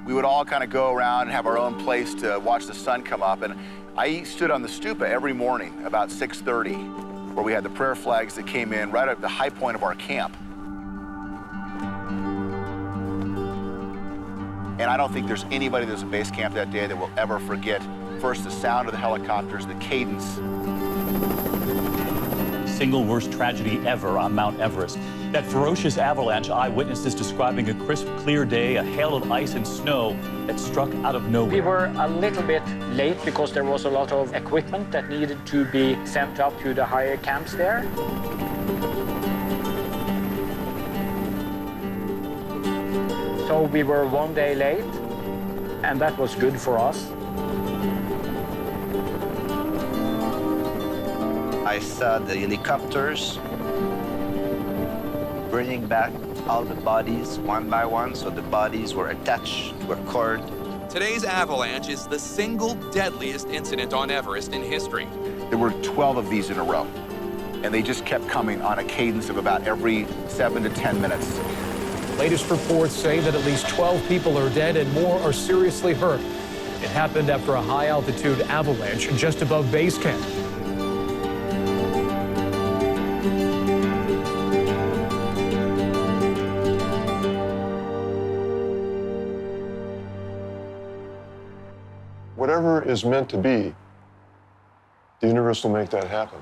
we would all kind of go around and have our own place to watch the sun come up. And I stood on the stupa every morning about 6:30, where we had the prayer flags that came in right at the high point of our camp. And I don't think there's anybody that was at base camp that day that will ever forget, first, the sound of the helicopters, the cadence. Single worst tragedy ever on Mount Everest. That ferocious avalanche eyewitnesses describing a crisp, clear day, a hail of ice and snow that struck out of nowhere. We were a little bit late because there was a lot of equipment that needed to be sent up to the higher camps there. So we were 1 day late, and that was good for us. I saw the helicopters bringing back all the bodies one by one, so the bodies were attached to a cord. Today's avalanche is the single deadliest incident on Everest in history. There were 12 of these in a row, and they just kept coming on a cadence of about every 7 to 10 minutes. Latest reports say that at least 12 people are dead and more are seriously hurt. It happened after a high-altitude avalanche just above base camp. Whatever is meant to be, the universe will make that happen.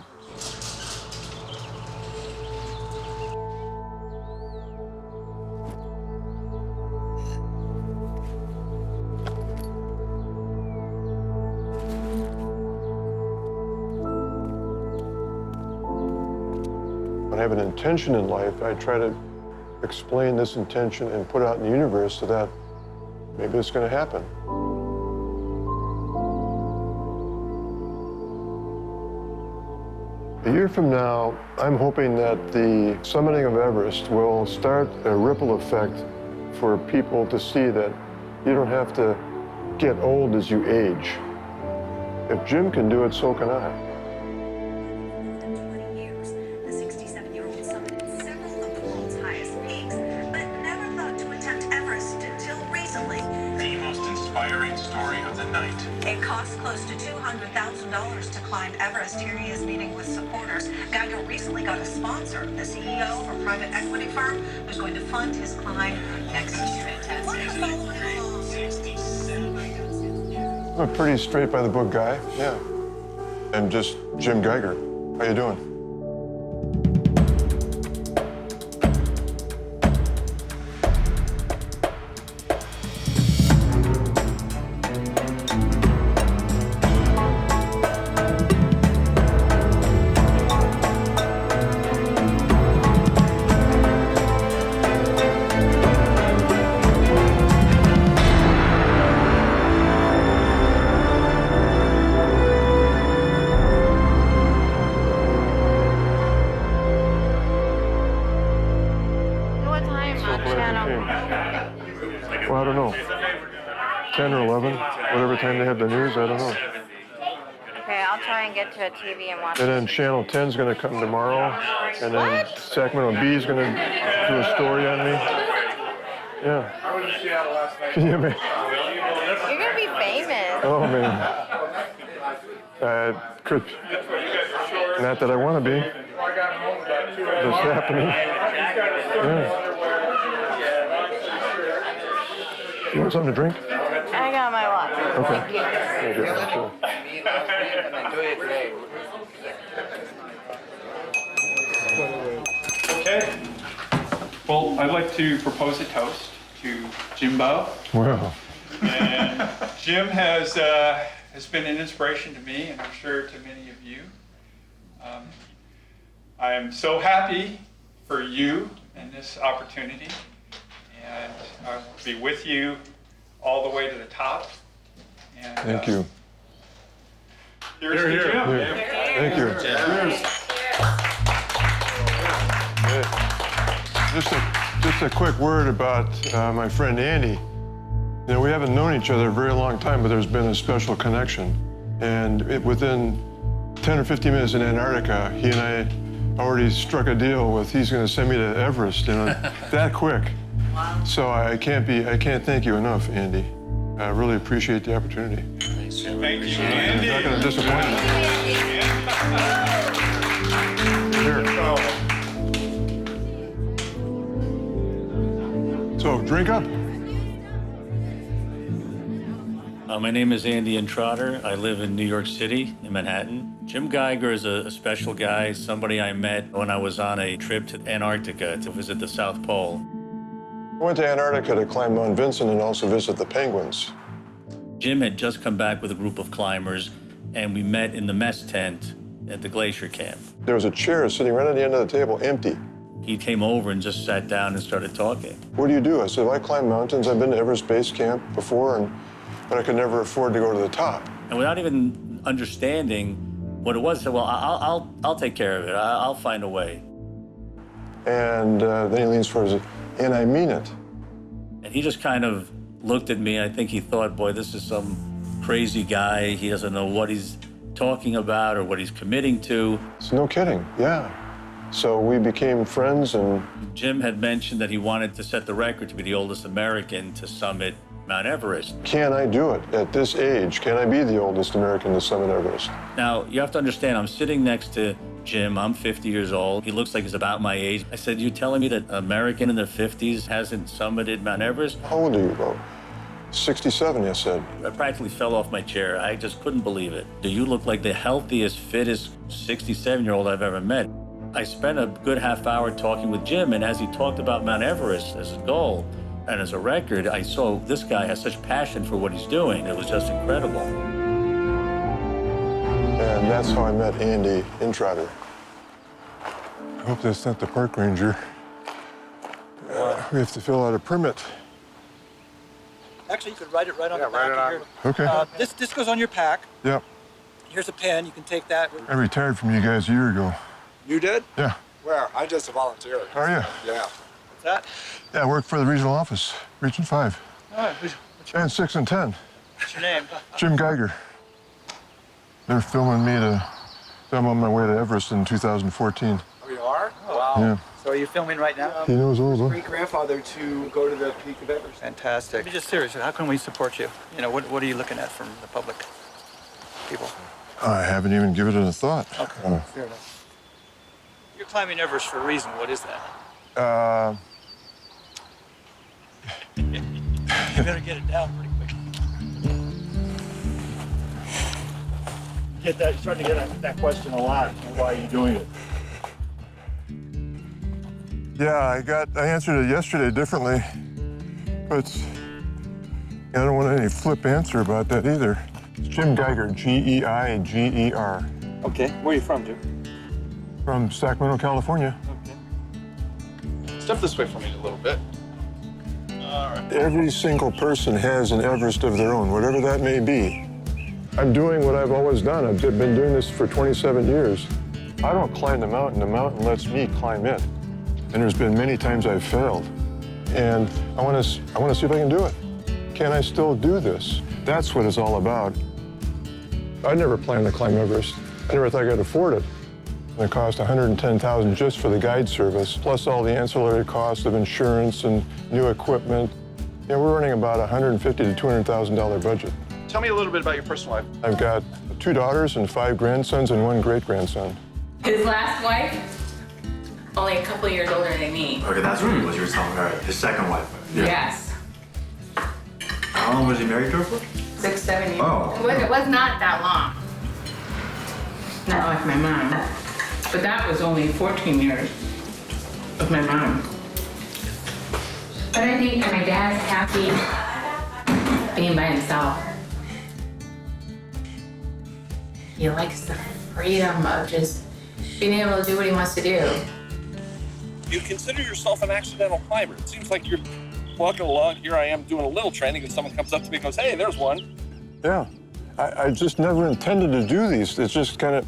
When I have an intention in life, I try to explain this intention and put it out in the universe so that maybe it's going to happen. A year from now, I'm hoping that the summiting of Everest will start a ripple effect for people to see that you don't have to get old as you age. If Jim can do it, so can I. It costs close to $200,000 to climb Everest. Here he is meeting with supporters. Geiger recently got a sponsor, the CEO of a private equity firm, who's going to fund his climb next year. I'm a pretty straight by the book guy, yeah. I'm just Jim Gerer. How you doing? Well, I don't know. 10 or 11, whatever time they have the news, I don't know. Okay, I'll try and get to a TV and watch. And then Channel 10's going to come tomorrow. And then Sacramento Bee's going to do a story on me. Yeah. Can you imagine? You're going to be famous. Oh, man. Could. Not that I want to be. It's happening. Yeah. You want something to drink? I got my water. Okay. Thank you. Sure. Okay. Well, I'd like to propose a toast to Jimbo. Wow. And Jim has been an inspiration to me, and I'm sure to many of you. I am so happy for you and this opportunity, and I'll be with you all the way to the top. And, Thank you. Here's to Jim. Thank you. Just a quick word about my friend Andy. You know, we haven't known each other a very long time, but there's been a special connection. And within 10 or 15 minutes in Antarctica, he and I already struck a deal with he's going to send me to Everest, you know, that quick. So I can't thank you enough, Andy. I really appreciate the opportunity. Thank you, Andy. I'm not going to disappoint you. Here. So drink up. My name is Andy Trotter. I live in New York City, in Manhattan. Jim Gerer is a special guy, somebody I met when I was on a trip to Antarctica to visit the South Pole. I went to Antarctica to climb Mount Vincent and also visit the penguins. Jim had just come back with a group of climbers, and we met in the mess tent at the glacier camp. There was a chair sitting right at the end of the table, empty. He came over and just sat down and started talking. What do you do? I said, well, I climb mountains. I've been to Everest Base Camp before, but I could never afford to go to the top. And without even understanding what it was, I said, well, I'll take care of it. I'll find a way. And then he leans forward and says, and I mean it. And he just kind of looked at me. I think he thought, boy, this is some crazy guy. He doesn't know what he's talking about or what he's committing to. So no kidding, yeah. So we became friends, and Jim had mentioned that he wanted to set the record to be the oldest American to summit Mount Everest. Can I do it at this age? Can I be the oldest American to summit Everest? Now, you have to understand, I'm sitting next to Jim. I'm 50 years old. He looks like he's about my age. I said, you telling me that an American in their 50s hasn't summited Mount Everest? How old are you, about 67, I said. I practically fell off my chair. I just couldn't believe it. You look like the healthiest, fittest 67-year-old I've ever met. I spent a good half hour talking with Jim, and as he talked about Mount Everest as a goal and as a record, I saw this guy has such passion for what he's doing. It was just incredible. And that's how I met Andy Trotter. I hope that's not the park ranger. We have to fill out a permit. Actually, you could write it right on the back of here. Okay. This goes on your pack. Yep. Here's a pen. You can take that. I retired from you guys a year ago. You did? Yeah. Where? I'm just a volunteer. Are you? Yeah. What's that? Yeah, I work for the regional office, Region 5. All right. And 6 and 10. What's your name? Jim Gerer. They're filming me I'm on my way to Everest in 2014. Oh, you are? Oh, wow. Yeah. So are you filming right now? He knows all of Great-grandfather to go to the peak of Everest. Fantastic. Be just serious. How can we support you? You know, what are you looking at from the public people? I haven't even given it a thought. Okay, fair enough. You're climbing Everest for a reason. What is that? You better get it down pretty quick. You're starting to get that question a lot. Why are you doing it? Yeah, I answered it yesterday differently, but I don't want any flip answer about that either. It's Jim Gerer, G-E-I-G-E-R. Okay. Where are you from, Jim? From Sacramento, California. Okay. Step this way for me a little bit. All right. Every single person has an Everest of their own, whatever that may be. I'm doing what I've always done. I've been doing this for 27 years. I don't climb the mountain lets me climb it. And there's been many times I've failed. And I want to see if I can do it. Can I still do this? That's what it's all about. I never planned to climb Everest. I never thought I could afford it. And it cost $110,000 just for the guide service, plus all the ancillary costs of insurance and new equipment. You know, we're running about $150,000 to $200,000 budget. Tell me a little bit about your personal life. I've got 2 daughters and 5 grandsons and 1 great-grandson. His last wife, only a couple years older than me. Okay, that's what you were telling me. All right, his second wife. Yeah. Yes. How long was he married to her for? 6, 7 years. Oh. It was not that long. Not like my mom. But that was only 14 years with my mom. But I think my dad's happy being by himself. He likes the freedom of just being able to do what he wants to do. You consider yourself an accidental climber. It seems like you're plugging along. Here I am doing a little training, and someone comes up to me and goes, hey, there's one. Yeah, I just never intended to do these. It's just kind of,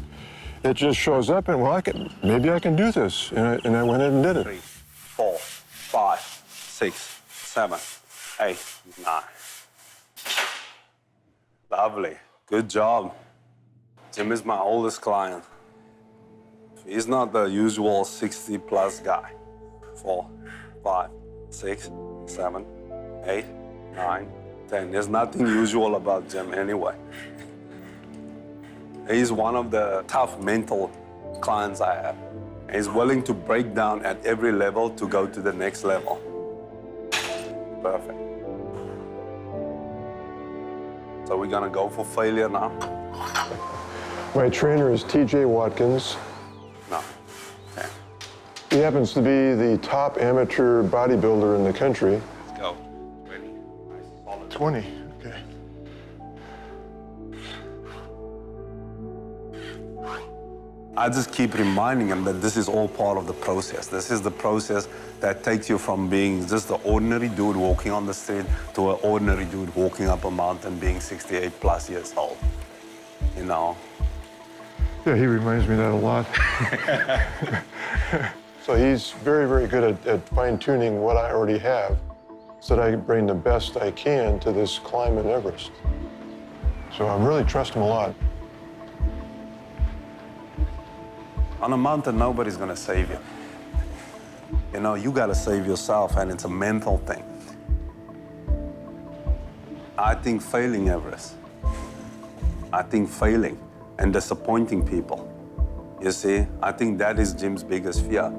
it just shows up and, well, maybe I can do this. And I went in and did it. 3, 4, 5, 6, 7, 8, 9. Lovely. Good job. Jim is my oldest client. He's not the usual 60-plus guy. 4, 5, 6, 7, 8, 9, 10. There's nothing usual about Jim anyway. He's one of the tough mental clients I have. He's willing to break down at every level to go to the next level. Perfect. So we're gonna go for failure now? My trainer is TJ Watkins. No. Okay. He happens to be the top amateur bodybuilder in the country. Let's go. Ready? Nice, solid. 20, okay. I just keep reminding him that this is all part of the process. This is the process that takes you from being just the ordinary dude walking on the street to an ordinary dude walking up a mountain being 68 plus years old. You know? Yeah, he reminds me of that a lot. So he's very, very good at fine-tuning what I already have so that I can bring the best I can to this climb in Everest. So I really trust him a lot. On a mountain, nobody's gonna save you. You know, you gotta save yourself, and it's a mental thing. I think failing Everest, I think failing and disappointing people, you see, I think that is Jim's biggest fear.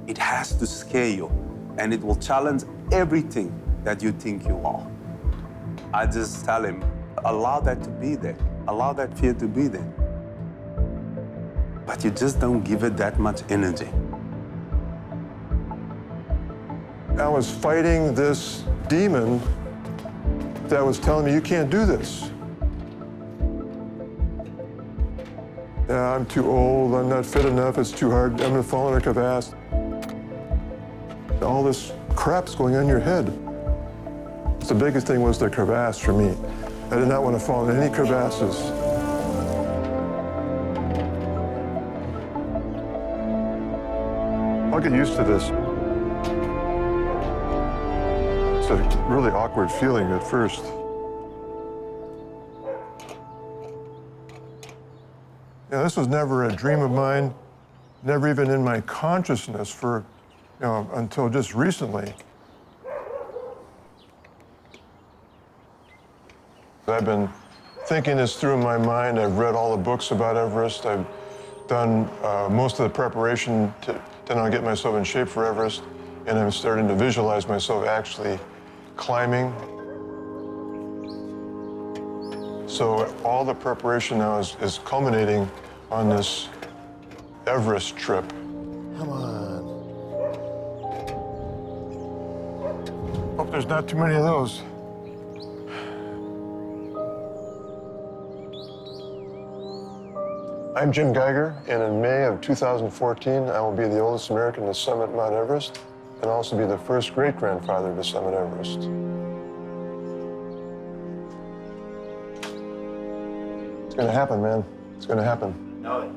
It has to scare you, and it will challenge everything that you think you are. I just tell him, allow that to be there, allow that fear to be there. But you just don't give it that much energy. I was fighting this demon that was telling me, you can't do this. Yeah, I'm too old, I'm not fit enough, it's too hard, I'm gonna fall in a crevasse. All this crap's going on in your head. The biggest thing was the crevasse for me. I did not want to fall in any crevasses. I'll get used to this. It's a really awkward feeling at first. Yeah, this was never a dream of mine, never even in my consciousness for, until just recently. I've been thinking this through in my mind. I've read all the books about Everest. I've done most of the preparation to now get myself in shape for Everest, and I'm starting to visualize myself actually climbing. So all the preparation now is culminating on this Everest trip. Come on. Hope there's not too many of those. I'm Jim Gerer, and in May of 2014, I will be the oldest American to summit Mount Everest, and also be the first great-grandfather to summit Everest. It's gonna happen, man. It's gonna happen. Know it.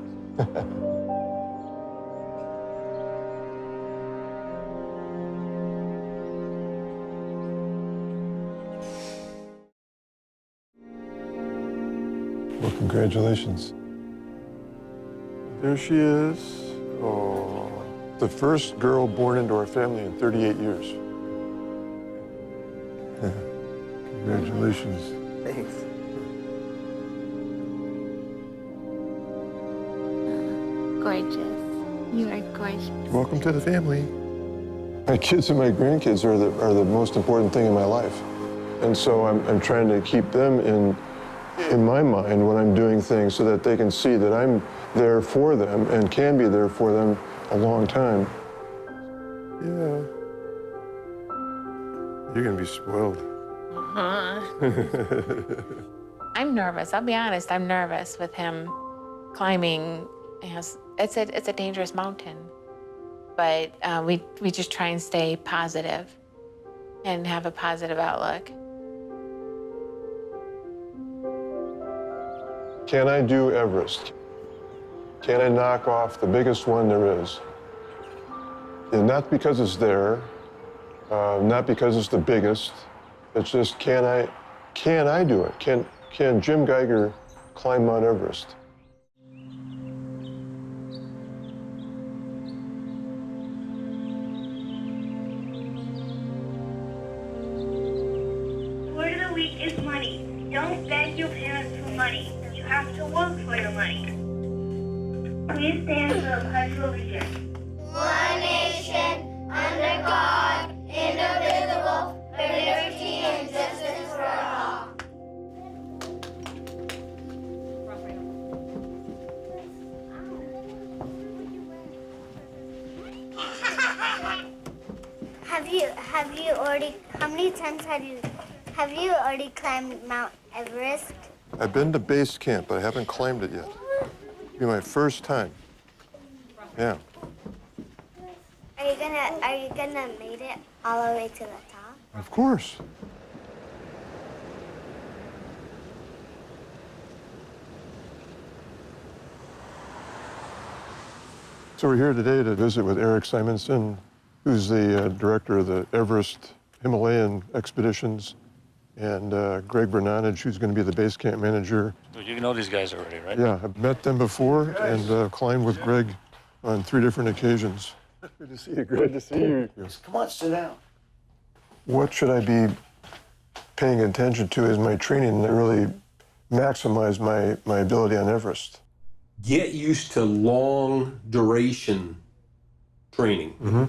Well, congratulations. There she is. Oh, the first girl born into our family in 38 years. Congratulations. Thanks. Gorgeous. You are gorgeous. Welcome to the family. My kids and my grandkids are the most important thing in my life. And so I'm trying to keep them in my mind when I'm doing things so that they can see that I'm there for them and can be there for them a long time. Yeah. You're gonna be spoiled. I'm nervous. I'll be honest. I'm nervous with him climbing. It's a dangerous mountain, but we just try and stay positive and have a positive outlook. Can I do Everest? Can I knock off the biggest one there is? And not because it's there, not because it's the biggest. It's just, can I do it? Can Jim Gerer climb Mount Everest? Don't beg your parents for money. You have to work for your money. Please stand for the Pledge of Allegiance. One nation, under God, indivisible, with liberty and justice for all. Have you already, how many times have you already climbed Mount Everest? I've been to base camp, but I haven't climbed it yet. It'll be my first time. Yeah. Are you gonna make it all the way to the top? Of course. So we're here today to visit with Eric Simonson, who's the director of the Everest Himalayan expeditions, and Greg Bernanage, who's going to be the base camp manager. You know these guys already, right? Yeah, I've met them before and climbed with Greg on 3 different occasions. Good to see you, Greg. Good to see you. Come on, sit down. What should I be paying attention to is my training that really maximize my ability on Everest? Get used to long duration training. Mm-hmm.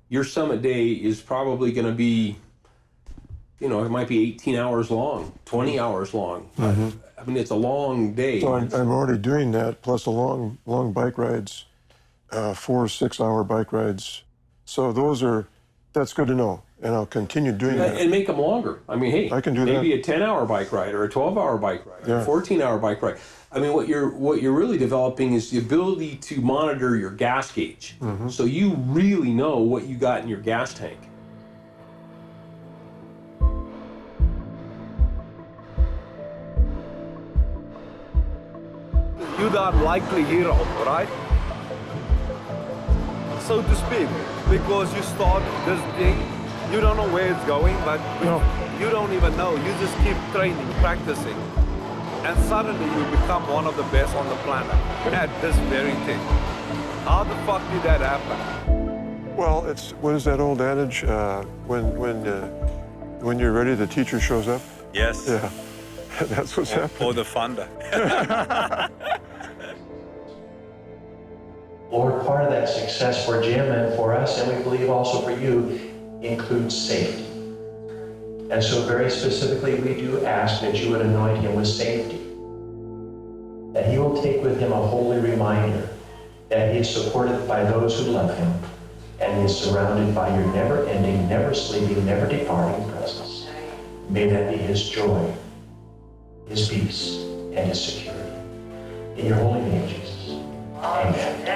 Your summit day is probably going to be, it might be 18 hours long, 20 hours long. Mm-hmm. I mean, it's a long day. So I'm already doing that, plus a long bike rides, 4 6-hour bike rides. So that's good to know, and I'll continue doing that. And make them longer. I mean, hey, I can do maybe that. a 10-hour bike ride or a 12-hour bike ride or Yeah. a 14-hour bike ride. I mean, what you're really developing is the ability to monitor your gas gauge. Mm-hmm. So you really know what you got in your gas tank. You're the unlikely hero, right? So to speak, because you start this thing, you don't know where it's going, but you don't even know. You just keep training, practicing, and suddenly you become one of the best on the planet at this very thing. How the fuck did that happen? Well, what is that old adage? When you're ready, the teacher shows up. Yes. Yeah, that's what's happening. Or the funder. Lord, part of that success for Jim and for us, and we believe also for you, includes safety. And so very specifically, we do ask that you would anoint him with safety, that he will take with him a holy reminder that he is supported by those who love him, and he is surrounded by your never-ending, never-sleeping, never-departing presence. May that be his joy, his peace, and his security. In your holy name, Jesus. Amen.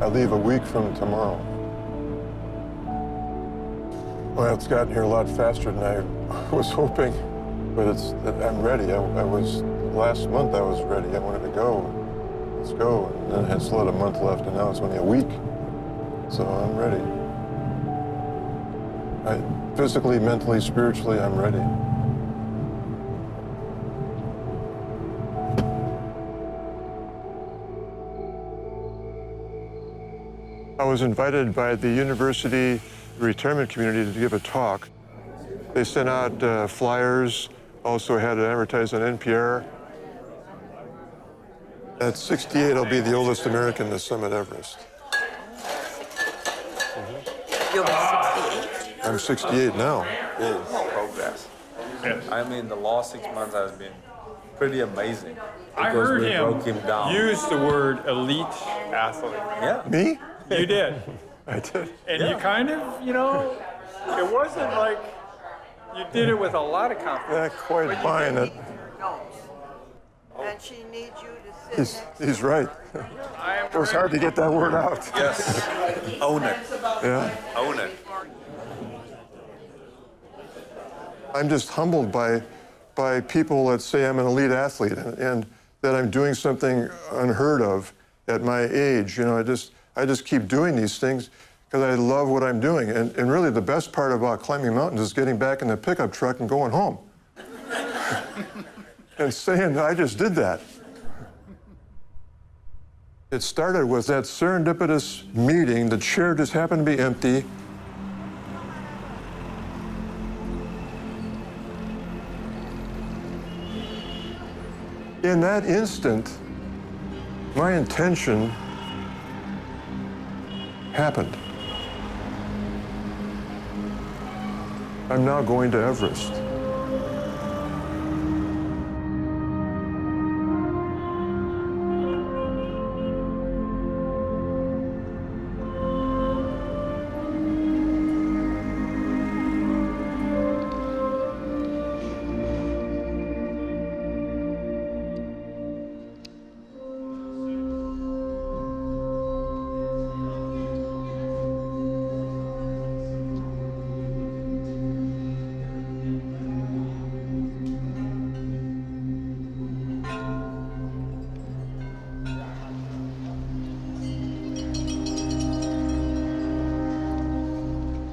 I leave a week from tomorrow. Well, it's gotten here a lot faster than I was hoping, but I'm ready. Last month I was ready. I wanted to go. Let's go. And then I had still had a month left, and now it's only a week. So I'm ready. Physically, mentally, spiritually, I'm ready. I was invited by the university retirement community to give a talk. They sent out flyers, also had it advertised on NPR. At 68, I'll be the oldest American to summit Everest. You'll be 68? I'm 68 now. It is progress. I mean, the last 6 months has been pretty amazing. I Because heard we broke him down. use the word elite athlete. Yeah. Me? You did. I did. And you kind of, it wasn't like you did it with a lot of confidence. Not quite buying it. And she needs you to sit He's right. It was hard to get that word out. Yes. Own it. Yeah. Own it. I'm just humbled by people that say I'm an elite athlete and that I'm doing something unheard of at my age. I just keep doing these things because I love what I'm doing. And really the best part about climbing mountains is getting back in the pickup truck and going home. And saying, I just did that. It started with that serendipitous meeting. The chair just happened to be empty. In that instant, my intention happened. I'm now going to Everest.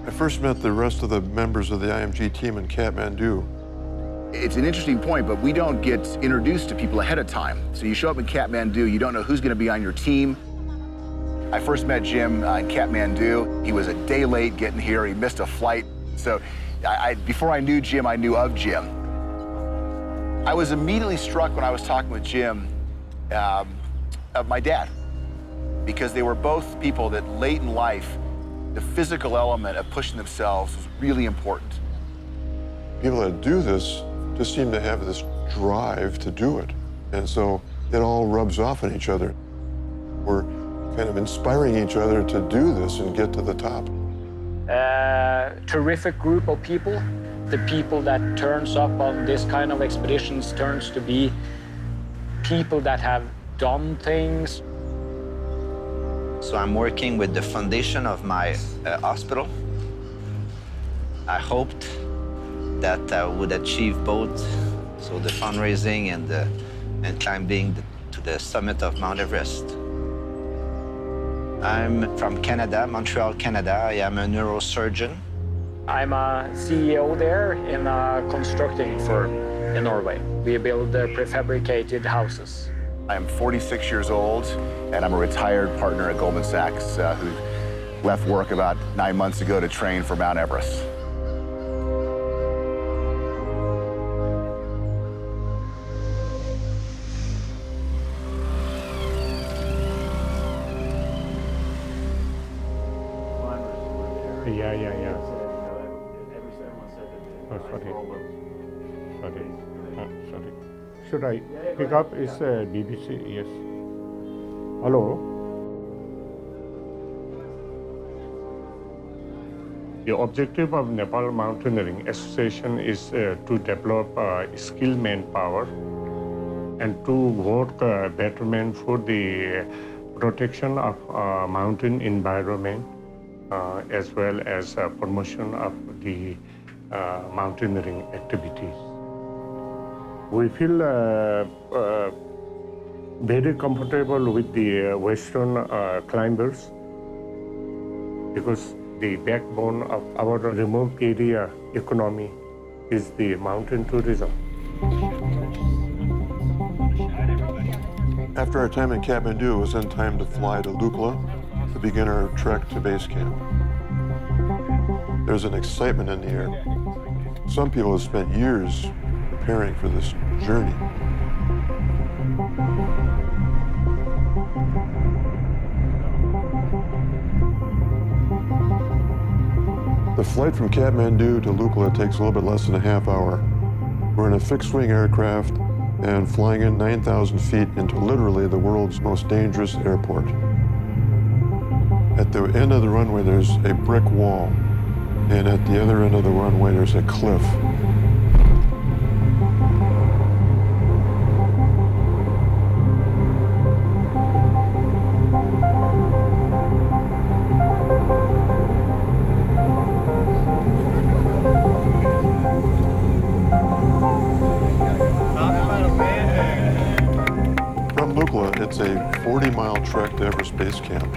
I first met the rest of the members of the IMG team in Kathmandu. It's an interesting point, but we don't get introduced to people ahead of time. So you show up in Kathmandu, you don't know who's going to be on your team. I first met Jim in Kathmandu. He was a day late getting here. He missed a flight. So before I knew Jim, I knew of Jim. I was immediately struck when I was talking with Jim of my dad, because they were both people that late in life, the physical element of pushing themselves was really important. People that do this just seem to have this drive to do it. And so it all rubs off on each other. We're kind of inspiring each other to do this and get to the top. Terrific group of people. The people that turns up on this kind of expeditions turns to be people that have done things. So I'm working with the foundation of my hospital. I hoped that I would achieve both, so the fundraising and climbing to the summit of Mount Everest. I'm from Canada, Montreal, Canada. I am a neurosurgeon. I'm a CEO there in a constructing firm in Norway. We build prefabricated houses. I'm 46 years old, and I'm a retired partner at Goldman Sachs who left work about 9 months ago to train for Mount Everest. Yeah. Oh, sorry. Sorry. Should I pick up? Is BBC? Yes. Hello? The objective of Nepal Mountaineering Association is to develop skilled manpower and to work betterment for the protection of mountain environment as well as promotion of the mountaineering activities. We feel very comfortable with the Western climbers because the backbone of our remote area economy is the mountain tourism. After our time in Kathmandu, it was then time to fly to Lukla to begin our trek to base camp. There's an excitement in the air. Some people have spent years preparing for this journey. The flight from Kathmandu to Lukla takes a little bit less than a half hour. We're in a fixed-wing aircraft and flying in 9,000 feet into literally the world's most dangerous airport. At the end of the runway, there's a brick wall, and at the other end of the runway, there's a cliff. From Lukla, it's a 40-mile trek to Everest Base Camp.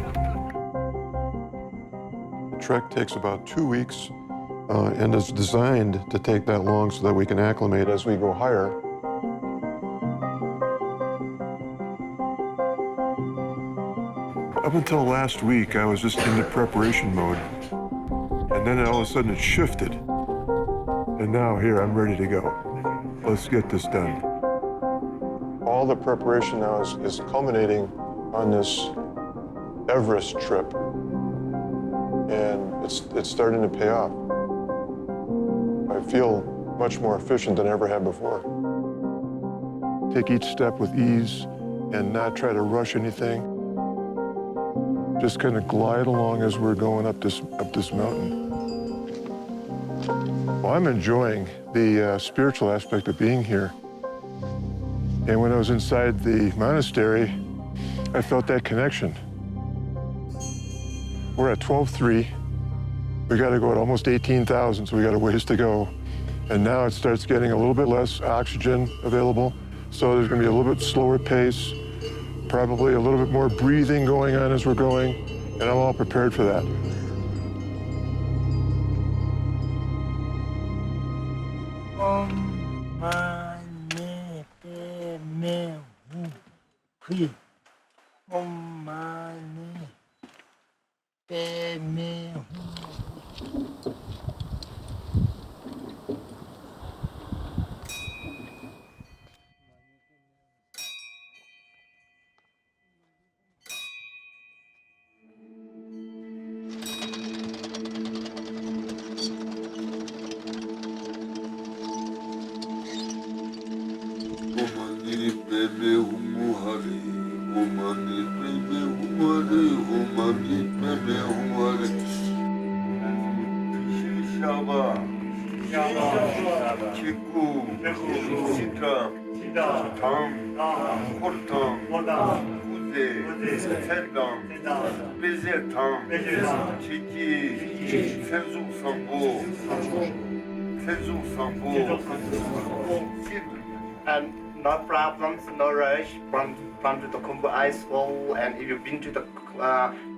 trek takes about 2 weeks and is designed to take that long so that we can acclimate as we go higher. Up until last week, I was just in the preparation mode. And then all of a sudden it shifted. And now here, I'm ready to go. Let's get this done. All the preparation now is culminating on this Everest trip. And it's starting to pay off. I feel much more efficient than I ever have before. Take each step with ease and not try to rush anything. Just kind of glide along as we're going up this mountain. Well, I'm enjoying the spiritual aspect of being here. And when I was inside the monastery, I felt that connection. We're at 12,300. We got to go at almost 18,000, so we got a ways to go. And now it starts getting a little bit less oxygen available, so there's going to be a little bit slower pace, probably a little bit more breathing going on as we're going, and I'm all prepared for that. And no problems, no rush from to the Kumbu ice wall. And if you've been to the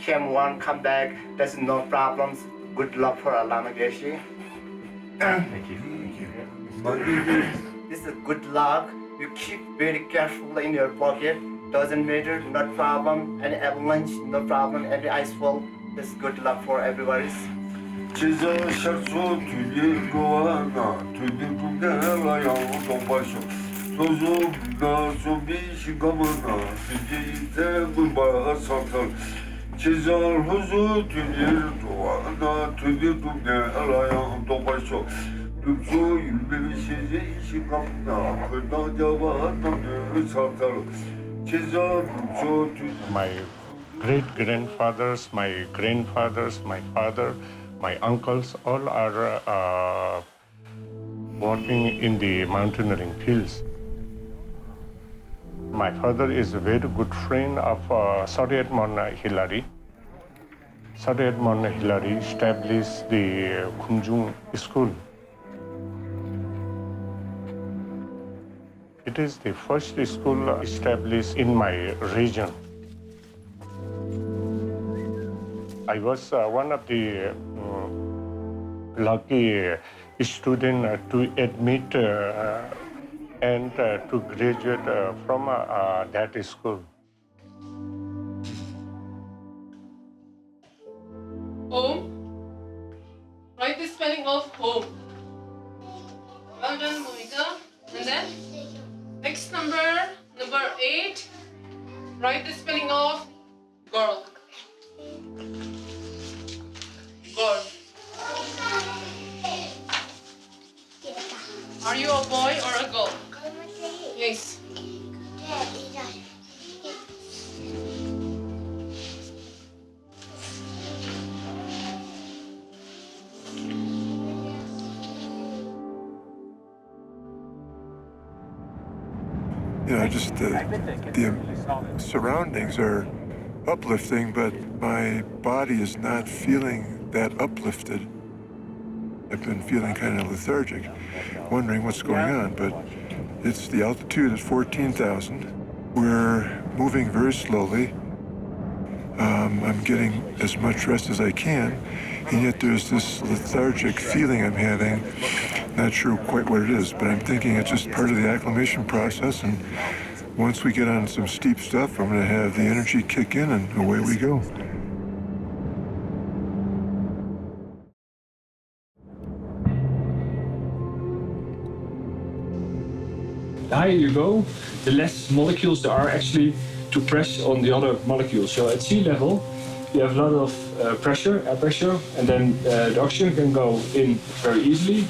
Camp 1, come back. There's no problems. Good luck for Alamageshi. Thank you. Thank you. This is good luck. You keep very careful in your pocket. Doesn't matter, no problem. Any avalanche, no problem. Any ice fall. This is good luck for everybody. My great-grandfathers, my grandfathers, my father, my uncles, all are working in the mountaineering fields. My father is a very good friend of Sir Edmund Hillary. Sir Edmund Hillary established the Kunjung School. It is the first school established in my region. I was one of the lucky students to admit and to graduate from that school. Home. Write the spelling of home. Well done, Monica. And then, next number 8. Write the spelling of girl. Girl. Are you a boy or a girl? Yes. You know, just the surroundings are uplifting, but my body is not feeling that uplifted. I've been feeling kind of lethargic, wondering what's going on, but it's the altitude is 14,000. We're moving very slowly. I'm getting as much rest as I can, and yet there's this lethargic feeling I'm having. Not sure quite what it is, but I'm thinking it's just part of the acclimation process, and once we get on some steep stuff, I'm going to have the energy kick in, and away we go. The higher you go, the less molecules there are actually to press on the other molecules. So at sea level, you have a lot of pressure, air pressure, and then the oxygen can go in very easily.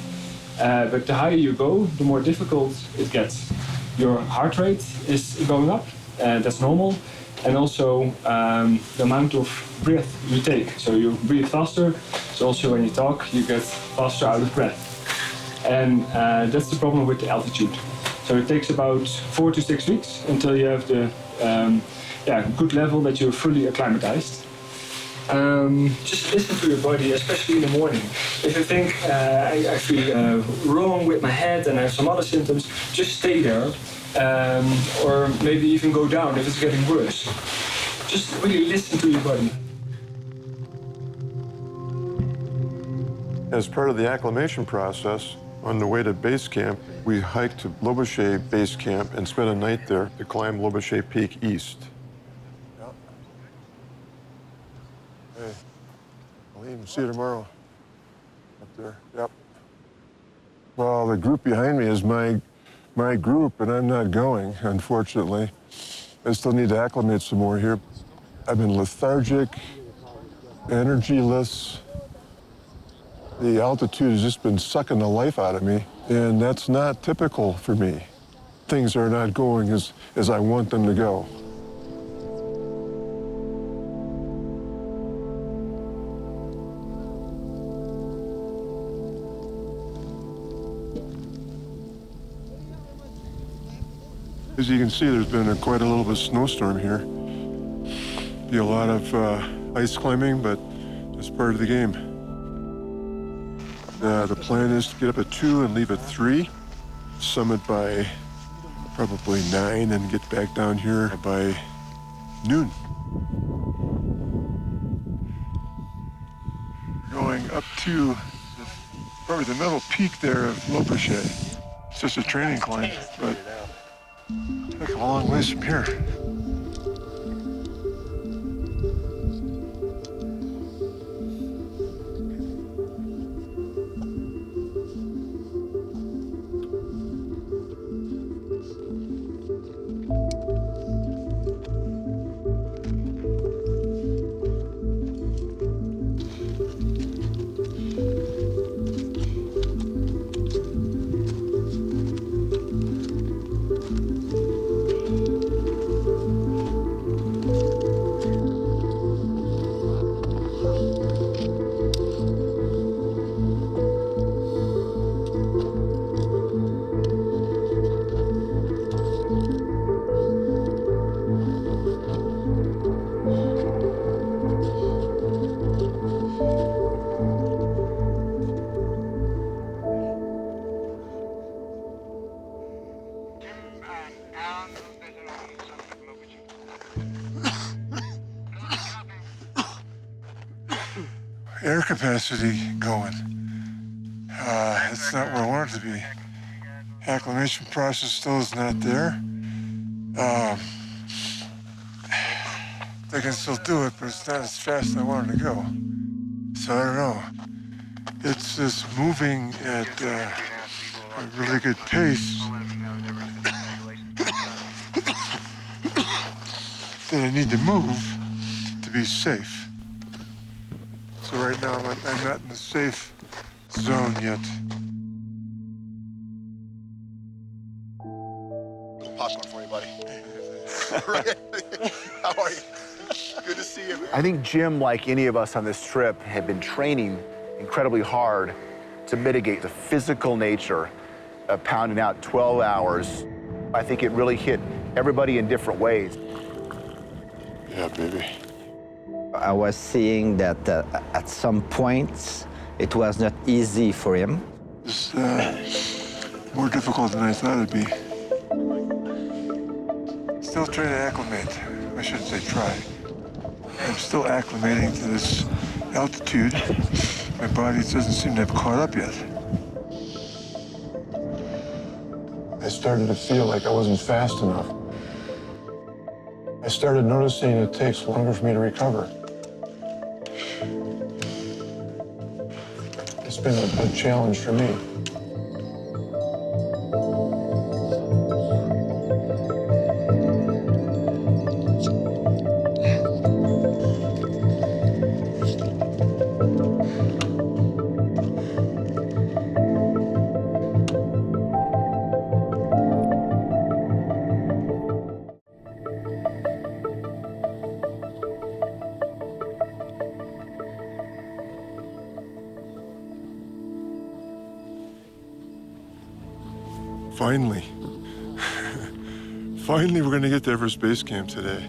But the higher you go, the more difficult it gets. Your heart rate is going up, that's normal, and also the amount of breath you take. So you breathe faster, so also when you talk, you get faster out of breath. And that's the problem with the altitude. So it takes about 4 to 6 weeks until you have the good level that you're fully acclimatized. Just listen to your body, especially in the morning. If you think I feel wrong with my head and I have some other symptoms, just stay there, or maybe even go down if it's getting worse. Just really listen to your body. As part of the acclimation process, on the way to base camp, we hiked to Lobuche Base Camp and spent a night there to climb Lobuche Peak East. Hey, I'll even see you tomorrow. Up there, yep. Well, the group behind me is my group, and I'm not going, unfortunately. I still need to acclimate some more here. I've been lethargic, energyless. The altitude has just been sucking the life out of me, and that's not typical for me. Things are not going as I want them to go. As you can see, there's been quite a little bit of snowstorm here. Be a lot of ice climbing, but it's part of the game. The plan is to get up at 2 and leave at 3, summit by probably 9, and get back down here by noon. Going up to probably the middle peak there of Lobuche. It's just a training climb, but it's a long ways from here. Air capacity going. It's not where I want it to be. Acclimation process still is not there. They can still do it, but it's not as fast as I wanted to go. So I don't know. It's just moving at a really good pace that I need to move to be safe. So right now, I'm not in the safe zone yet. Pause one for you, buddy. How are you? Good to see you, man. I think Jim, like any of us on this trip, had been training incredibly hard to mitigate the physical nature of pounding out 12 hours. I think it really hit everybody in different ways. Yeah, baby. I was seeing that at some points it was not easy for him. It's more difficult than I thought it'd be. Still trying to acclimate. I shouldn't say try. I'm still acclimating to this altitude, my body doesn't seem to have caught up yet. I started to feel like I wasn't fast enough. I started noticing it takes longer for me to recover. It's been a challenge for me. Finally. Finally, we're going to get to Everest Base Camp today.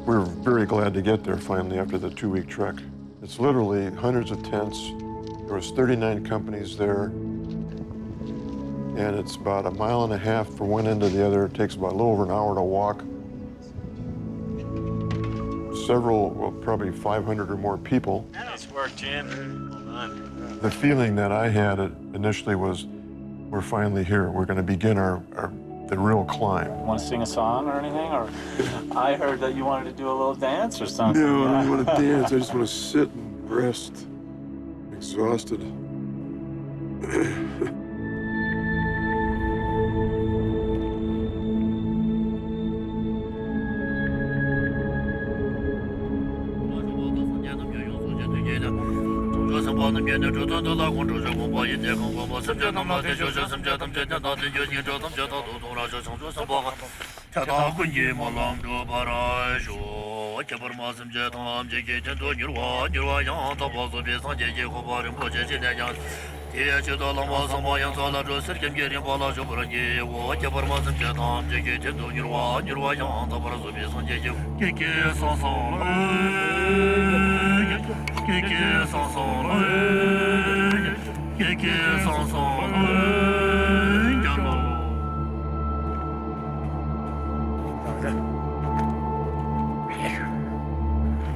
We're very glad to get there finally after the 2-week trek. It's literally hundreds of tents. There was 39 companies there. And it's about 1.5 miles from one end to the other. It takes about a little over an hour to walk. Several, well, probably 500 or more people. Nice work, Jim. Well done. The feeling that I had initially was, we're finally here. We're going to begin the real climb. Want to sing a song or anything? Or I heard that you wanted to do a little dance or something. No, I don't want to dance. I just want to sit and rest. I'm exhausted.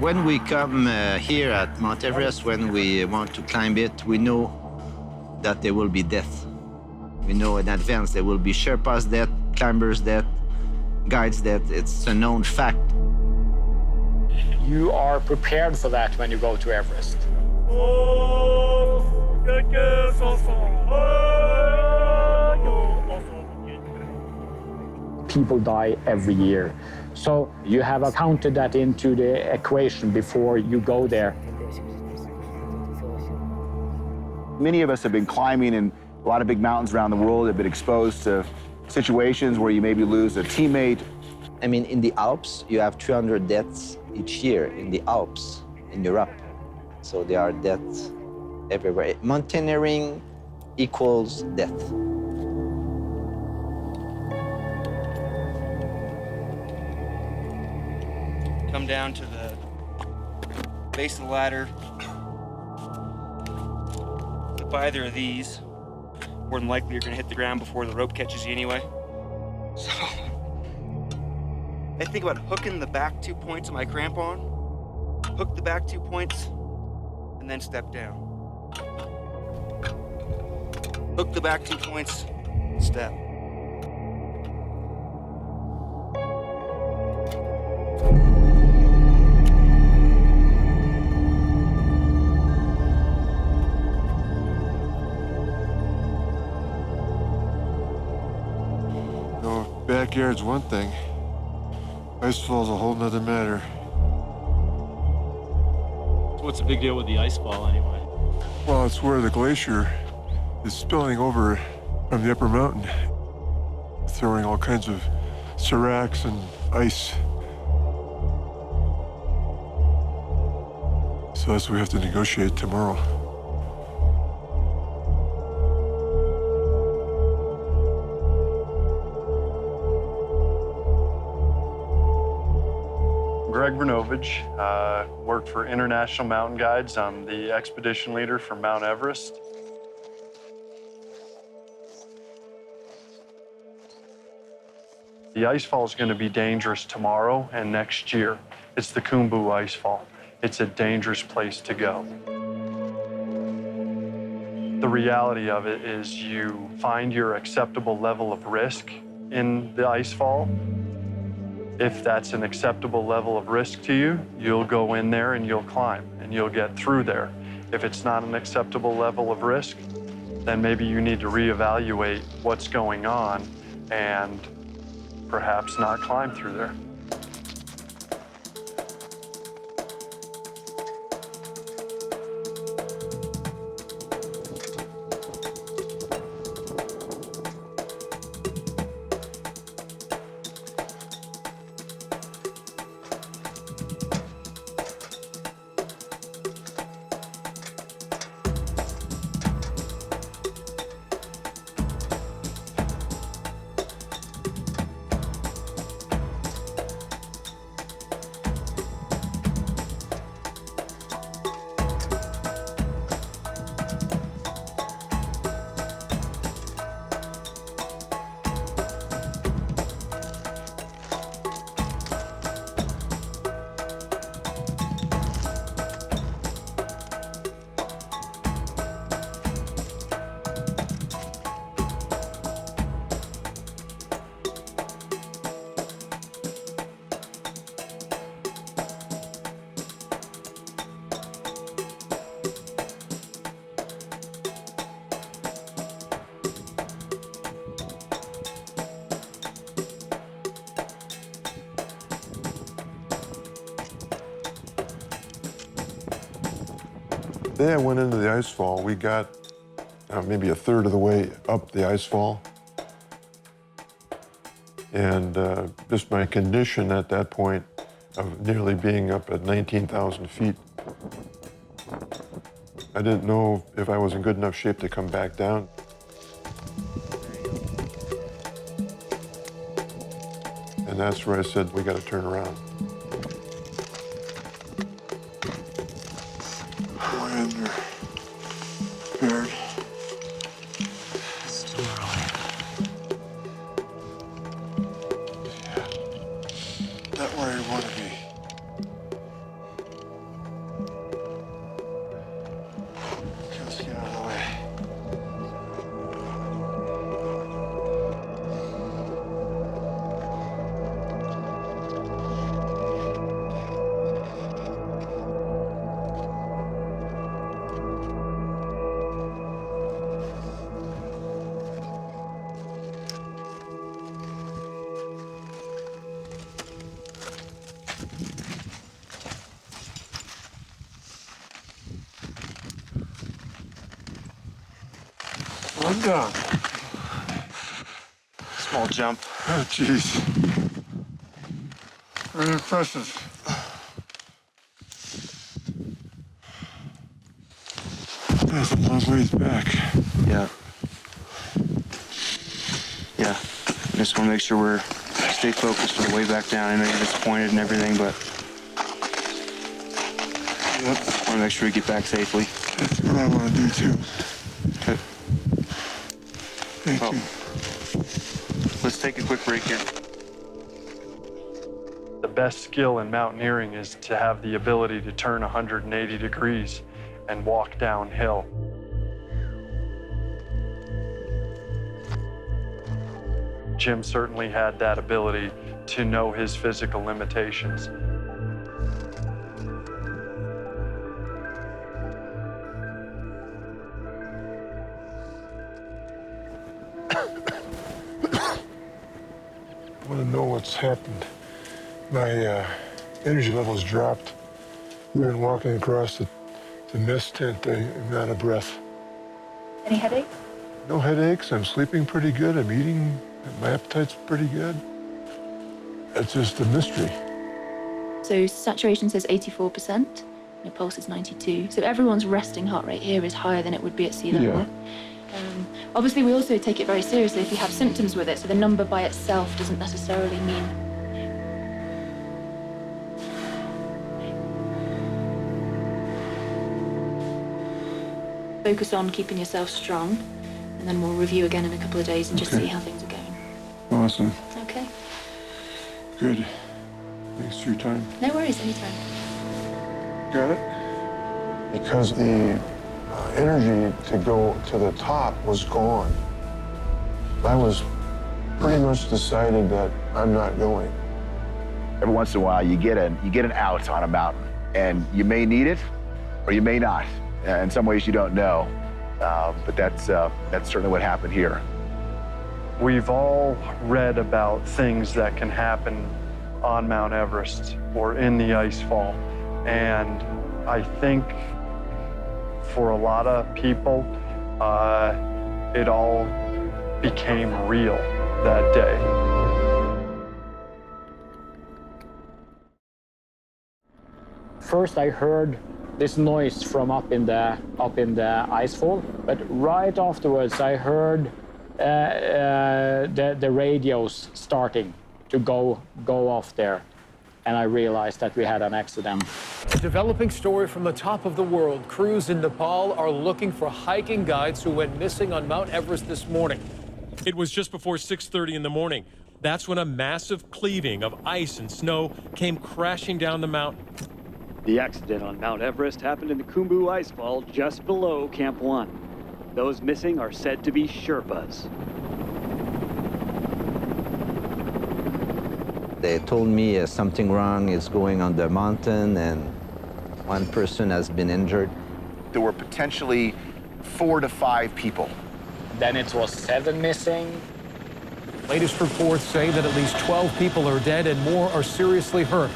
When we come here at Mount Everest, when we want to climb it, we know that there will be death. We know in advance there will be Sherpas death, climbers death, guides death. It's a known fact. You are prepared for that when you go to Everest. People die every year. So you have counted that into the equation before you go there. Many of us have been climbing in a lot of big mountains around the world, have been exposed to situations where you maybe lose a teammate. I mean, in the Alps, you have 300 deaths each year in the Alps in Europe. So there are deaths everywhere. Mountaineering equals death. Come down to the base of the ladder. Flip either of these. More than likely, you're going to hit the ground before the rope catches you anyway. So, I think about hooking the back 2 points of my crampon, hook the back 2 points, and then step down. Hook the back 2 points, step. Backyard's one thing. Icefall's a whole nother matter. What's the big deal with the ice fall anyway? Well, it's where the glacier is spilling over from the upper mountain, throwing all kinds of seracs and ice. So that's what we have to negotiate tomorrow. Greg Brnovich, worked for International Mountain Guides. I'm the expedition leader for Mount Everest. The ice fall is going to be dangerous tomorrow and next year. It's the Khumbu ice fall. It's a dangerous place to go. The reality of it is you find your acceptable level of risk in the ice fall. If that's an acceptable level of risk to you, you'll go in there and you'll climb and you'll get through there. If it's not an acceptable level of risk, then maybe you need to reevaluate what's going on and perhaps not climb through there. The day I went into the ice fall, we got maybe a third of the way up the ice fall. And just my condition at that point of nearly being up at 19,000 feet, I didn't know if I was in good enough shape to come back down. And that's where I said, we got to turn around. Prepared. It's too early. Yeah. Not where I want to be. Okay, let's get out of the way. I'm done. Small jump. Oh, jeez. Very impressive. That's a long ways back. Yeah. Yeah. I just want to make sure we're stay focused for the way back down. I know you're disappointed and everything, but yep. I want to make sure we get back safely. That's what I want to do too. Okay. Thank you. Let's take a quick break here. The best skill in mountaineering is to have the ability to turn 180 degrees and walk downhill. Jim certainly had that ability to know his physical limitations. I want to know what's happened. My energy levels dropped. We've been walking across the mist tent. I'm out of breath. Any headache? No headaches. I'm sleeping pretty good. I'm eating. My appetite's pretty good. It's just a mystery. So saturation says 84%, and your pulse is 92. So everyone's resting heart rate here is higher than it would be at sea level. Yeah. Obviously, we also take it very seriously if you have symptoms with it, so the number by itself doesn't necessarily mean. Focus on keeping yourself strong, and then we'll review again in a couple of days and just see how things are going. Awesome. Okay. Good. Thanks for your time. No worries, anytime. Got it? Because the energy to go to the top was gone. I was pretty much decided that I'm not going. Every once in a while, you get an out on a mountain, and you may need it, or you may not. In some ways, you don't know, but that's certainly what happened here. We've all read about things that can happen on Mount Everest or in the ice fall, and I think for a lot of people, it all became real that day. First, I heard this noise from up in the icefall, but right afterwards, I heard the radios starting to go off there, and I realized that we had an accident. A developing story from the top of the world. Crews in Nepal are looking for hiking guides who went missing on Mount Everest this morning. It was just before 6:30 in the morning. That's when a massive cleaving of ice and snow came crashing down the mountain. The accident on Mount Everest happened in the Khumbu Icefall just below Camp 1. Those missing are said to be Sherpas. They told me something wrong is going on the mountain and one person has been injured. There were potentially 4 to 5 people. Then it was 7 missing. Latest reports say that at least 12 people are dead and more are seriously hurt.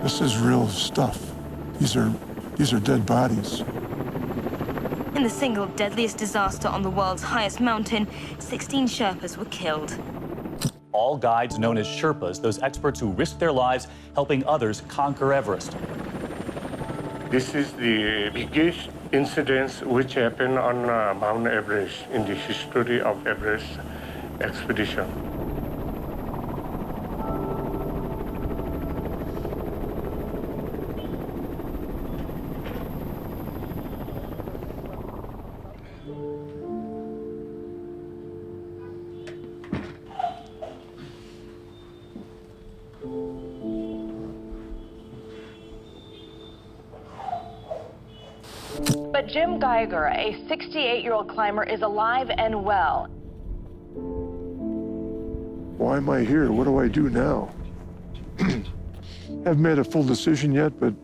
This is real stuff. These are dead bodies. In the single deadliest disaster on the world's highest mountain, 16 Sherpas were killed. All guides known as Sherpas, those experts who risk their lives helping others conquer Everest. This is the biggest incident which happened on Mount Everest in the history of Everest expedition. But Jim Gerer, a 68-year-old climber, is alive and well. Why am I here? What do I do now? Haven't made a full decision yet, but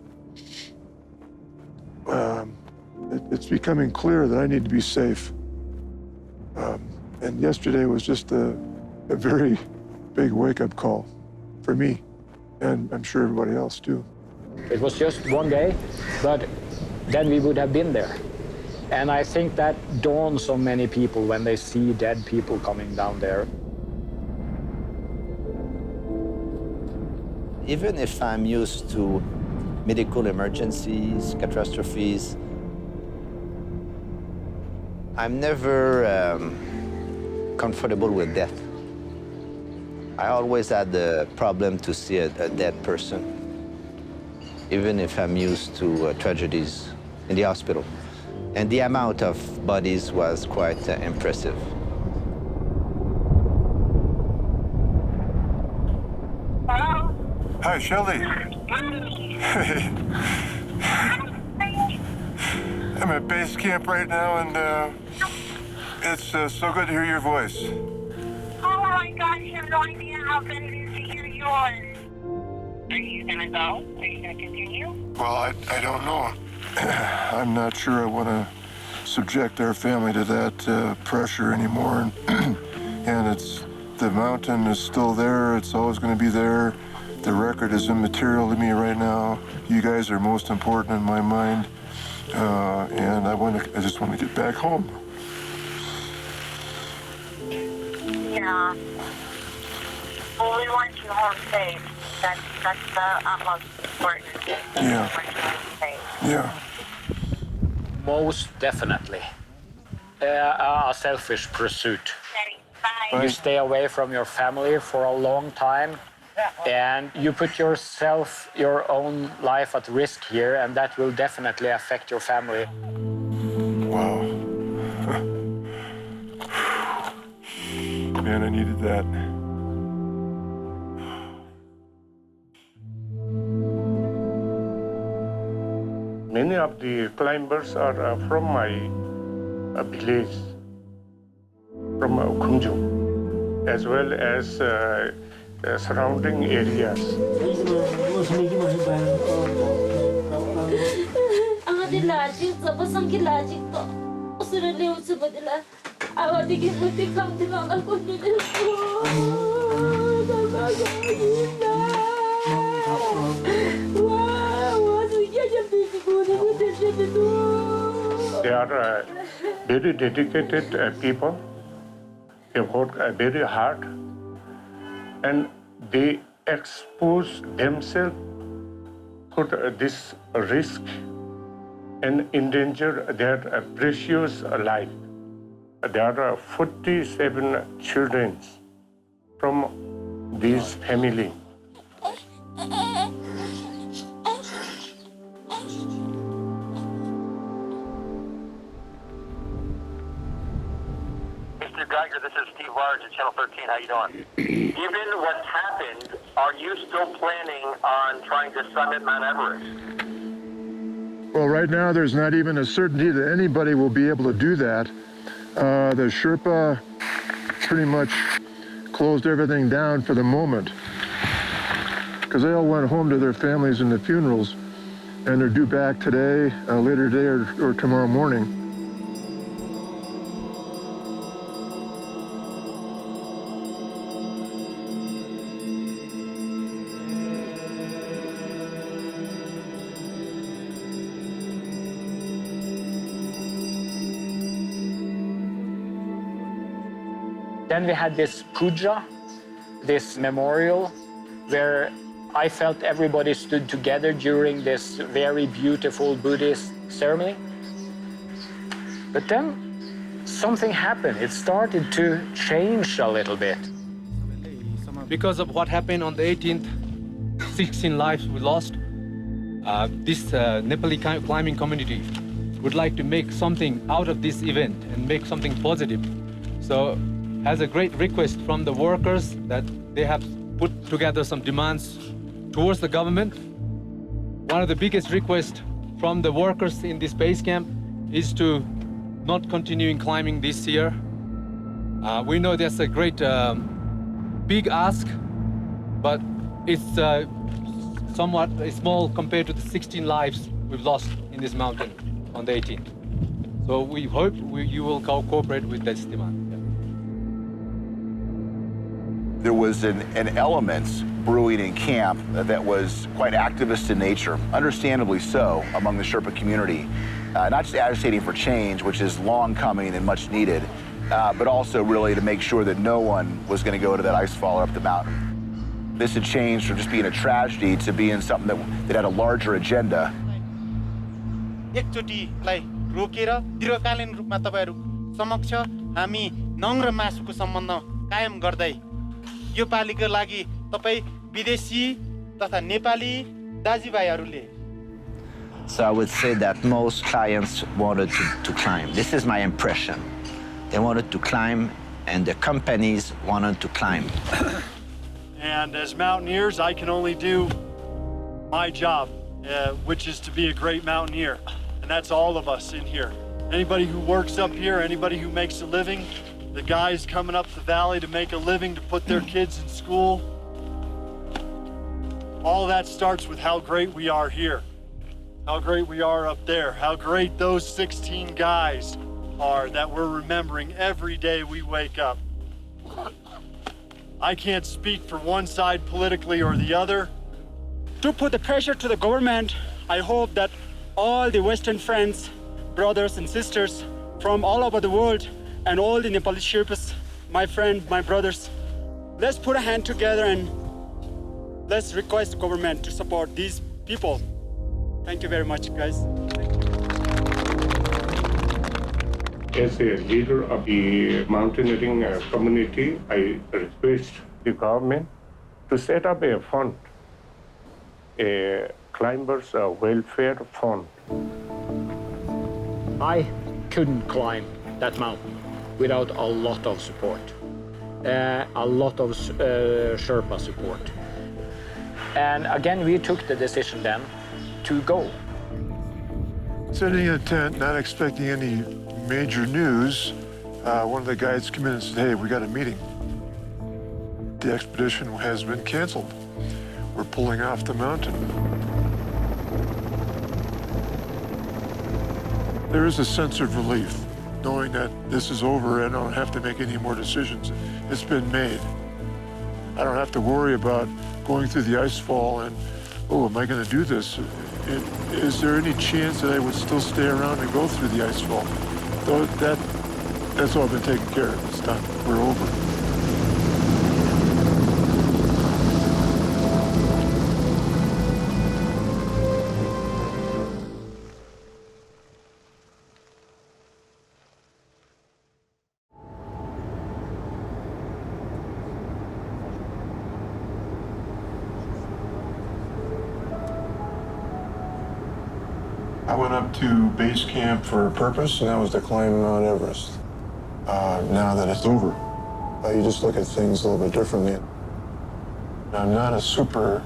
it's becoming clear that I need to be safe. And yesterday was just a very big wake-up call for me, and I'm sure everybody else too. It was just one day, but then we would have been there. And I think that dawns on many people when they see dead people coming down there. Even if I'm used to medical emergencies, catastrophes, I'm never comfortable with death. I always had the problem to see a dead person, even if I'm used to tragedies in the hospital. And the amount of bodies was quite impressive. Hi, Shelly. I'm at base camp right now, and it's so good to hear your voice. Oh my gosh, you have no idea how good it is to hear yours. Are you gonna go? Are you gonna continue? Well, I don't know. I'm not sure I want to subject our family to that pressure anymore. And the mountain is still there. It's always going to be there. The record is immaterial to me right now. You guys are most important in my mind. And I just want to get back home. Yeah. Well, we want you home safe. That's the utmost important. Yeah. Yeah. Most definitely. A selfish pursuit. Bye. You stay away from your family for a long time, and you put yourself, your own life at risk here, and that will definitely affect your family. Wow. Man, I needed that. Many of the climbers are from my village, from Kumju, as well as surrounding areas. They are very dedicated people. They work very hard, and they expose themselves to this risk and endanger their precious life. There are 47 children from this family. Mr. Geiger, this is Steve Large at Channel 13. How you doing? Given what's happened, are you still planning on trying to summit Mount Everest? Well, right now there's not even a certainty that anybody will be able to do that. The Sherpa pretty much closed everything down for the moment because they all went home to their families and the funerals, and they're due back today, later today or tomorrow morning. Then we had this puja, this memorial, where I felt everybody stood together during this very beautiful Buddhist ceremony. But then something happened. It started to change a little bit. Because of what happened on the 18th, 16 lives we lost, this Nepali climbing community would like to make something out of this event and make something positive. So, has a great request from the workers that they have put together some demands towards the government. One of the biggest requests from the workers in this base camp is to not continuing climbing this year. We know that's a great big ask, but it's somewhat small compared to the 16 lives we've lost in this mountain on the 18th. So we hope you will cooperate with this demand. There was an element brewing in camp that was quite activist in nature, understandably so, among the Sherpa community. Not just agitating for change, which is long coming and much needed, but also really to make sure that no one was going to go to that ice fall or up the mountain. This had changed from just being a tragedy to being something that had a larger agenda. एकचोटिलाई रोकेर दीर्घकालीन रूपमा तपाईहरु समक्ष हामी नङ र मासुको सम्बन्ध कायम गर्दै यो पालीको लागि तपाई विदेशी तथा Nepali दाजुभाइहरुले. So I would say that most clients wanted to climb. This is my impression. They wanted to climb and the companies wanted to climb. And as mountaineers, I can only do my job, which is to be a great mountaineer. And that's all of us in here. Anybody who works up here, anybody who makes a living, the guys coming up the valley to make a living, to put their kids in school. All that starts with how great we are here, how great we are up there, how great those 16 guys are that we're remembering every day we wake up. I can't speak for one side politically or the other. To put the pressure to the government, I hope that all the Western friends, brothers and sisters from all over the world, and all the Nepali Sherpas, my friends, my brothers, let's put a hand together and let's request the government to support these people. Thank you very much, guys. As a leader of the mountaineering community, I request the government to set up a fund, a climbers' welfare fund. I couldn't climb that mountain without a lot of support, a lot of Sherpa support. And again, we took the decision then to go. Sitting in a tent, not expecting any major news, one of the guides came in and said, hey, we got a meeting. The expedition has been canceled. We're pulling off the mountain. There is a sense of relief, knowing that this is over and I don't have to make any more decisions. It's been made. I don't have to worry about going through the ice fall and, oh, am I going to do this? Is there any chance that I would still stay around and go through the ice fall? Though that's all been taken care of. It's done. We're over. I went up to base camp for a purpose, and that was to climb Mount Everest. Now that it's over, you just look at things a little bit differently. I'm not a super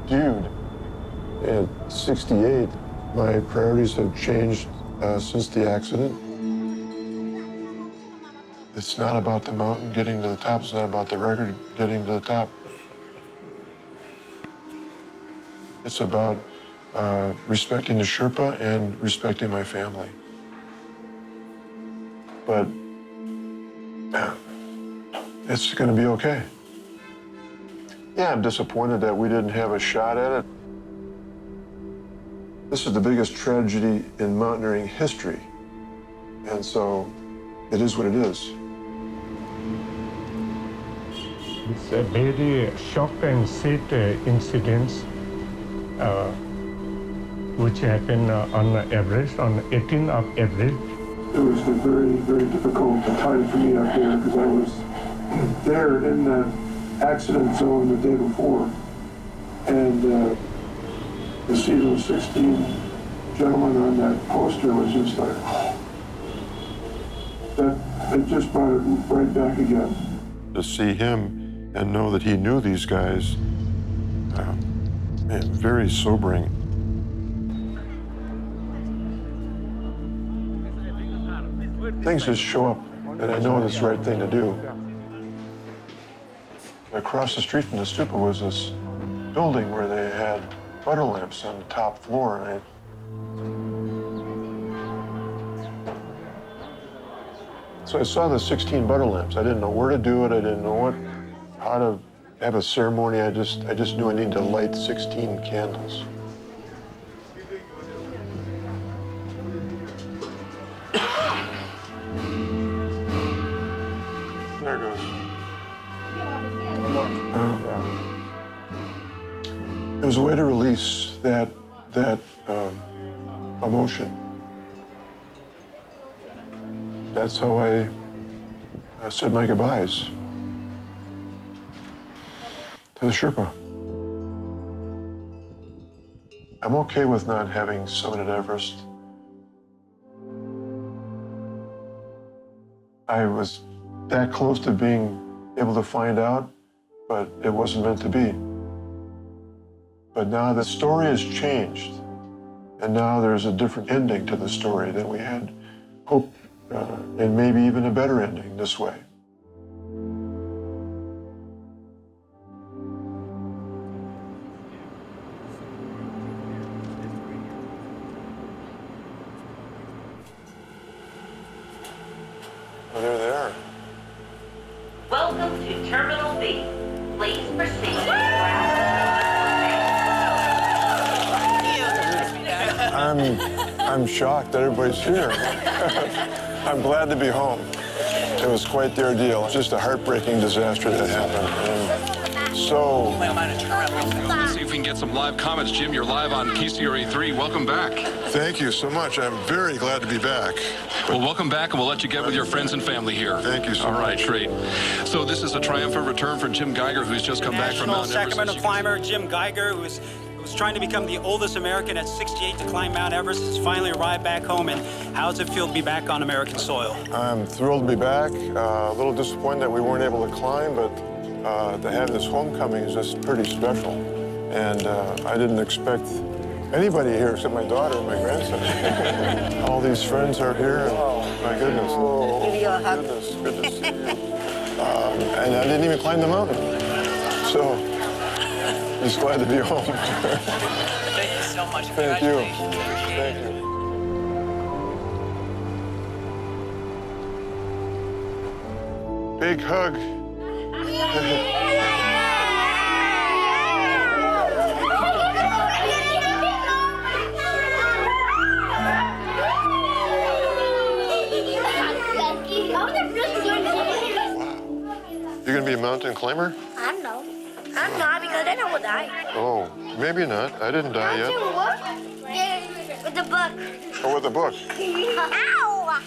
dude. At 68, my priorities have changed since the accident. It's not about the mountain getting to the top. It's not about the record getting to the top. It's about respecting the Sherpa and respecting my family. But it's going to be okay. Yeah, I'm disappointed that we didn't have a shot at it. This is the biggest tragedy in mountaineering history. And so it is what it is. It's a very shock and sad incidents which happened on Everest, on 18th of April. It was a very, very difficult time for me up there because I was there in the accident zone the day before. And to see those 16 gentlemen on that poster was just like, that it just brought it right back again. To see him and know that he knew these guys, very sobering. Things just show up, and I know it's the right thing to do. Across the street from the stupa was this building where they had butter lamps on the top floor, and so I saw the 16 butter lamps. I didn't know where to do it. I didn't know how to have a ceremony. I just knew I needed to light 16 candles. There it goes. It was a way to release that emotion. That's how I said my goodbyes to the Sherpa. I'm okay with not having summited Everest. I was that close to being able to find out, but it wasn't meant to be. But now the story has changed, and now there's a different ending to the story than we had hoped, and maybe even a better ending this way. Oh, there they are. Welcome to Terminal B. Please proceed. I'm shocked that everybody's here. I'm glad to be home. It was quite the ordeal. Just a heartbreaking disaster that happened. And so... Let's see if we can get some live comments. Jim, you're live on KCRA3. Welcome back. Thank you so much. I'm very glad to be back. Well, welcome back, and we'll let you get with your friends and family here. Thank you so much. All right, great. So this is a triumphant return for Jim Gerer, who's just come back from Mount Everest. Sacramento climber Jim Gerer, who was trying to become the oldest American at 68 to climb Mount Everest, has finally arrived back home. And how does it feel to be back on American soil? I'm thrilled to be back. A little disappointed that we weren't able to climb, but to have this homecoming is just pretty special. And I didn't expect anybody here except my daughter and my grandson. All these friends are here, and my goodness. Give you a hug. Goodness, good to see you. And I didn't even climb the mountain. So, just glad to be home. Thank you so much. Thank you. Thank you. Big hug. You're gonna be a mountain climber? I don't know. I'm not because then I will die. Oh, maybe not. I didn't die yet. With the book. Oh, with the book. Ow!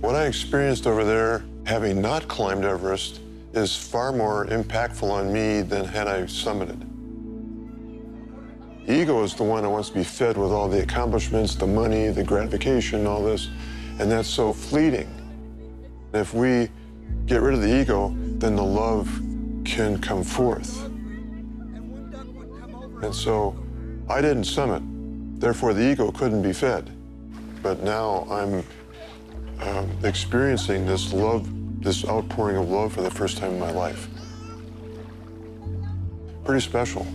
What I experienced over there, having not climbed Everest, is far more impactful on me than had I summited. Ego is the one that wants to be fed with all the accomplishments, the money, the gratification, all this, and that's so fleeting. If we get rid of the ego, then the love can come forth. And so I didn't summit, therefore the ego couldn't be fed. But now I'm experiencing this love, this outpouring of love for the first time in my life. Pretty special.